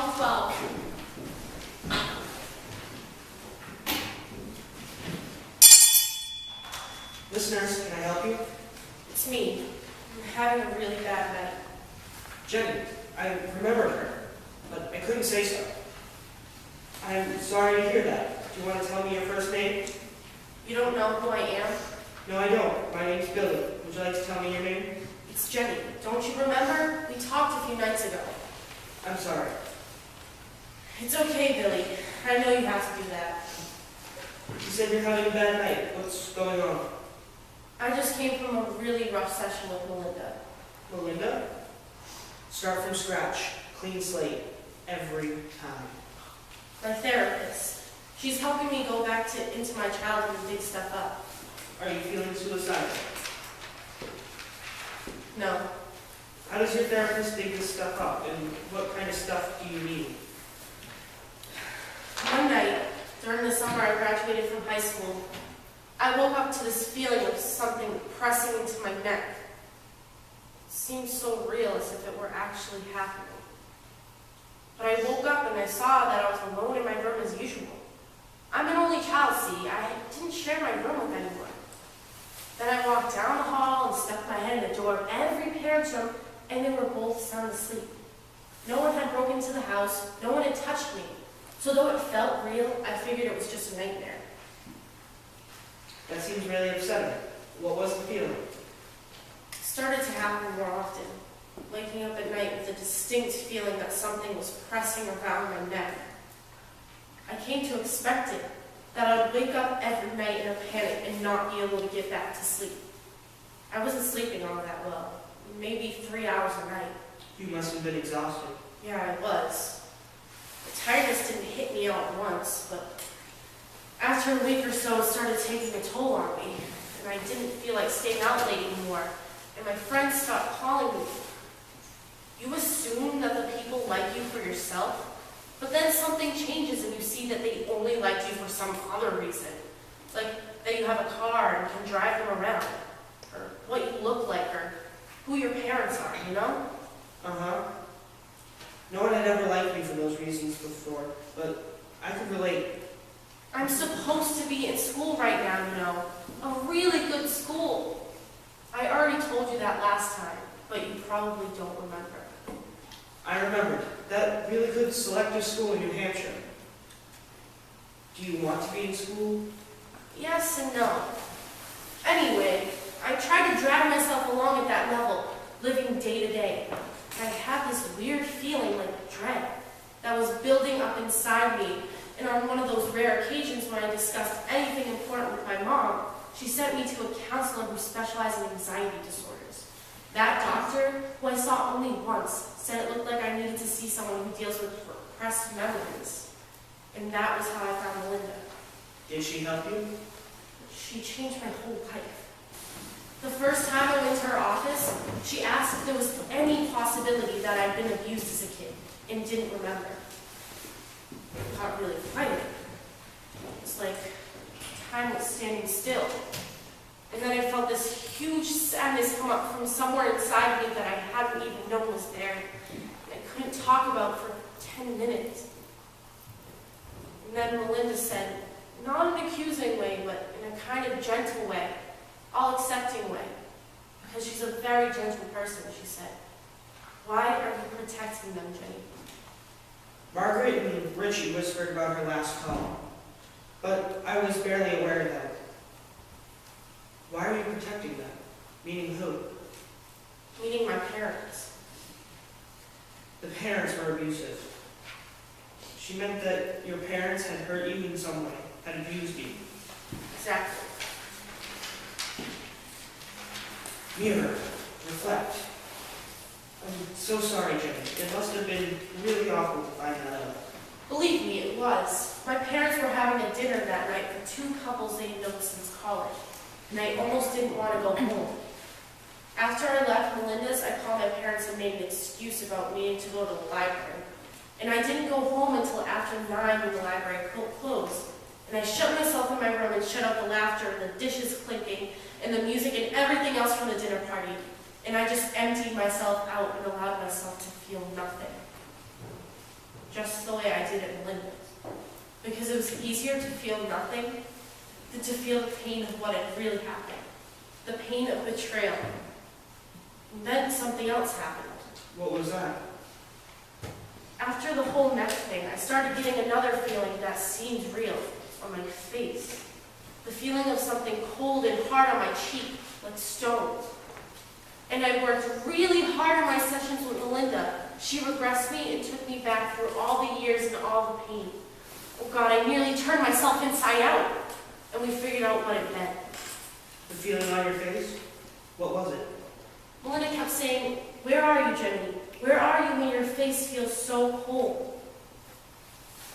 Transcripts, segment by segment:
1212. Listeners, can I help you? It's me. I'm having a really bad night. Jenney, I remembered her, but I couldn't say so. I'm sorry to hear that. Do you want to tell me your first name? You don't know who I am? No, I don't. My name's Billy. Would you like to tell me your name? It's Jenney. Don't you remember? We talked a few nights ago. I'm sorry. It's okay, Billy. I know you have to do that. You said you're having a bad night. What's going on? I just came from a really rough session with Melinda. Melinda? Start from scratch. Clean slate. Every time. My therapist. She's helping me go back into my childhood and dig stuff up. Are you feeling suicidal? No. How does your therapist dig this stuff up, and what kind of stuff do you need? One night, during the summer I graduated from high school, I woke up to this feeling of something pressing into my neck. It seemed so real, as if it were actually happening. But I woke up and I saw that I was alone in my room as usual. I'm an only child, see. I didn't share my room with anyone. Then I walked down the hall and stuck my head in the door of every parent's room, and they were both sound asleep. No one had broken into the house. No one had touched me. So though it felt real, I figured it was just a nightmare. That seems really upsetting. What was the feeling? It started to happen more often, waking up at night with a distinct feeling that something was pressing around my neck. I came to expect it, that I would wake up every night in a panic and not be able to get back to sleep. I wasn't sleeping all that well, maybe 3 hours a night. You must have been exhausted. Yeah, I was. The tiredness didn't hit me all at once, but after a week or so, it started taking a toll on me, and I didn't feel like staying out late anymore, and my friends stopped calling me. You assume that the people like you for yourself, but then something changes and you see that they only like you for some other reason. Like that you have a car and can drive them around, or what you look like, or who your parents are, you know? Uh-huh. No one had ever liked me for those reasons before, but I could relate. I'm supposed to be in school right now, you know. A really good school. I already told you that last time, but you probably don't remember. I remembered. That really good selective school in New Hampshire. Do you want to be in school? Yes and no. Anyway, I tried to drag myself along at that level, living day to day. I had this weird feeling like dread that was building up inside me, and on one of those rare occasions when I discussed anything important with my mom, she sent me to a counselor who specialized in anxiety disorders. That doctor, who I saw only once, said it looked like I needed to see someone who deals with repressed memories. And that was how I found Melinda. Did she help you? She changed my whole life. The first time I went to her office, she asked if there was any possibility that I'd been abused as a kid and didn't remember. I got really frightened. It was like time was standing still. And then I felt this huge sadness come up from somewhere inside me that I hadn't even known was there. And I couldn't talk about for 10 minutes. And then Melinda said, not in an accusing way, but in a kind of gentle way, all accepting way. Because she's a very gentle person, she said. Why are you protecting them, Jenney? Margaret and Richie whispered about her last call, but I was barely aware of that. Why are you protecting them? Meaning who? Meaning my parents. The parents were abusive. She meant that your parents had hurt you in some way, had abused you. Exactly. Mirror. Reflect. I'm so sorry, Jenney. It must have been really awful to find that out. Believe me, it was. My parents were having a dinner that night for two couples they'd known since college, and I almost didn't want to go home. After I left Melinda's, I called my parents and made an excuse about needing to go to the library. And I didn't go home until after 9 when the library closed. And I shut myself in my room and shut out the laughter and the dishes clinking and the music and everything else from the dinner party. And I just emptied myself out and allowed myself to feel nothing. just the way I did at Melinda's. Because it was easier to feel nothing than to feel the pain of what had really happened. The pain of betrayal. And then something else happened. What was that? After the whole neck thing, I started getting another feeling that seemed real on my face. The feeling of something cold and hard on my cheek, like stones. And I worked really hard in my sessions with Melinda. She regressed me and took me back through all the years and all the pain. Oh God, I nearly turned myself inside out. And we figured out what it meant. The feeling on your face? What was it? Melinda kept saying, "Where are you, Jenney? Where are you when your face feels so cold?"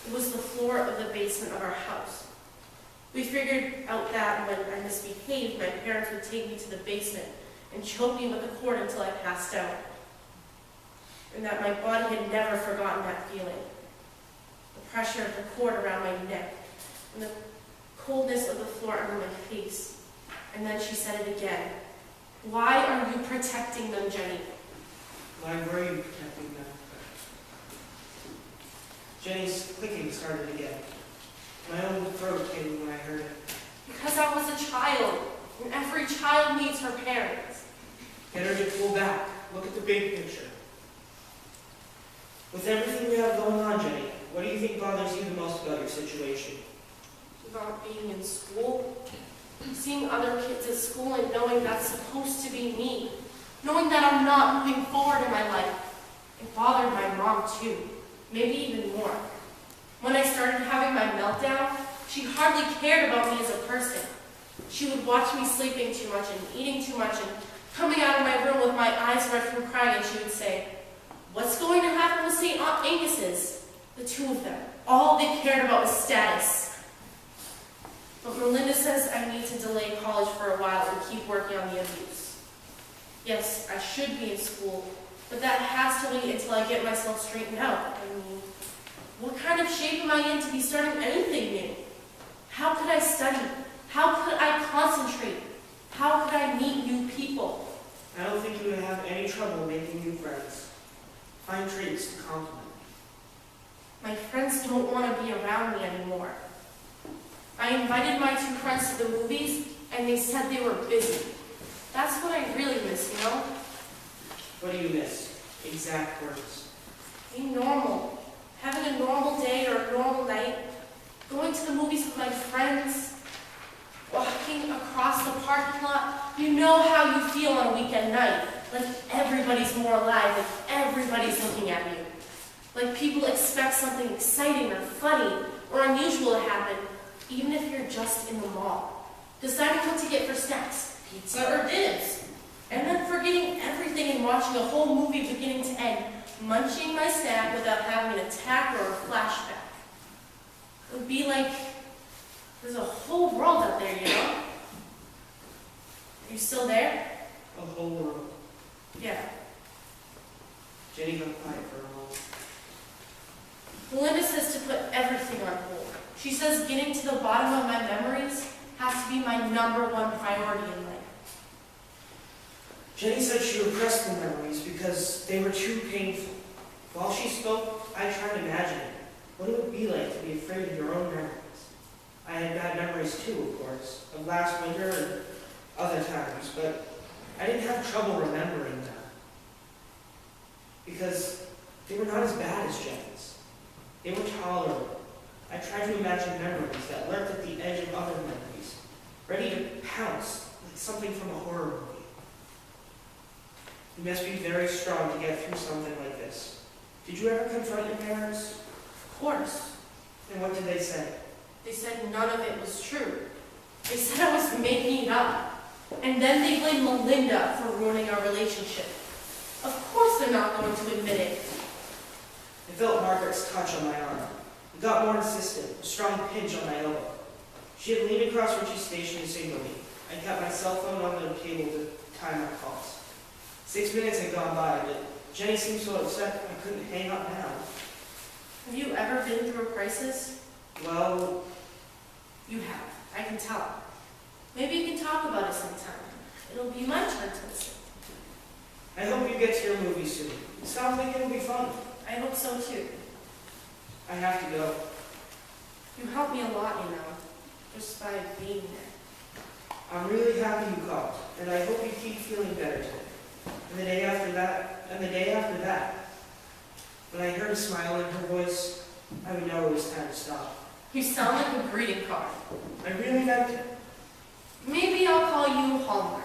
It was the floor of the basement of our house. We figured out that when I misbehaved, my parents would take me to the basement and choke me with a cord until I passed out. And that my body had never forgotten that feeling. The pressure of the cord around my neck, and the coldness of the floor under my face. And then she said it again. "Why are you protecting them, Jenney?" Why were you protecting them? Jenny's clicking started again. My own throat came when I heard it. Because I was a child, and every child needs her parents. Get her to pull back. Look at the big picture. With everything we have going on, Jenney, what do you think bothers you the most about your situation? Not being in school, seeing other kids at school and knowing that's supposed to be me, knowing that I'm not moving forward in my life. It bothered my mom too, maybe even more. When I started having my meltdown, she hardly cared about me as a person. She would watch me sleeping too much and eating too much and coming out of my room with my eyes red from crying, and she would say, "What's going to happen with St. Angus's?" The two of them, all they cared about was status. But Melinda says I need to delay college for a while and keep working on the abuse. Yes, I should be in school, but that has to wait until I get myself straightened out. I mean, what kind of shape am I in to be starting anything new? How could I study? How could I concentrate? How could I meet new people? I don't think you would have any trouble making new friends. Find traits to compliment. My friends don't want to be around me anymore. I invited my two friends to the movies, and they said they were busy. That's what I really miss, you know? What do you miss? Exact words. Being normal. Having a normal day or a normal night. Going to the movies with my friends. Walking across the parking lot. You know how you feel on a weekend night. Like everybody's more alive, like everybody's looking at you. Like people expect something exciting or funny or unusual to happen, even if you're just in the mall. Deciding what to get for snacks, pizza or dibs. And then forgetting everything and watching a whole movie beginning to end, munching my snack without having an attack or a flashback. It would be like there's a whole world out there, you know? Are you still there? A whole world. Yeah. Jenny got quiet for a moment. Melinda says to put everything on hold. She says getting to the bottom of my memories has to be my #1 priority in life. Jenny said she repressed the memories because they were too painful. While she spoke, I tried imagining what it would be like to be afraid of your own memories. I had bad memories too, of course, of last winter and other times, but I didn't have trouble remembering them because they were not as bad as Jenny's. They were tolerable. I tried to imagine memories that lurked at the edge of other memories, ready to pounce like something from a horror movie. You must be very strong to get through something like this. Did you ever confront your parents? Of course. And what did they say? They said none of it was true. They said I was making it up. And then they blamed Melinda for ruining our relationship. Of course they're not going to admit it. I felt Margaret's touch on my arm. It got more insistent, a strong pinch on my elbow. She had leaned across Richie's station to signal me. I kept my cell phone on the table to time my calls. 6 minutes had gone by, but Jenny seemed so upset I couldn't hang up now. Have you ever been through a crisis? Well, You have. I can tell. Maybe you can talk about it sometime. It'll be my turn to listen. I hope you get to your movie soon. It sounds like it'll be fun. I hope so too. I have to go. You helped me a lot, just by being there. I'm really happy you called, and I hope you keep feeling better today. And the day after that, when I heard a smile in her voice, I would know it was time to stop. You sound like a greeting card. I really meant it. Maybe I'll call you Hallmark.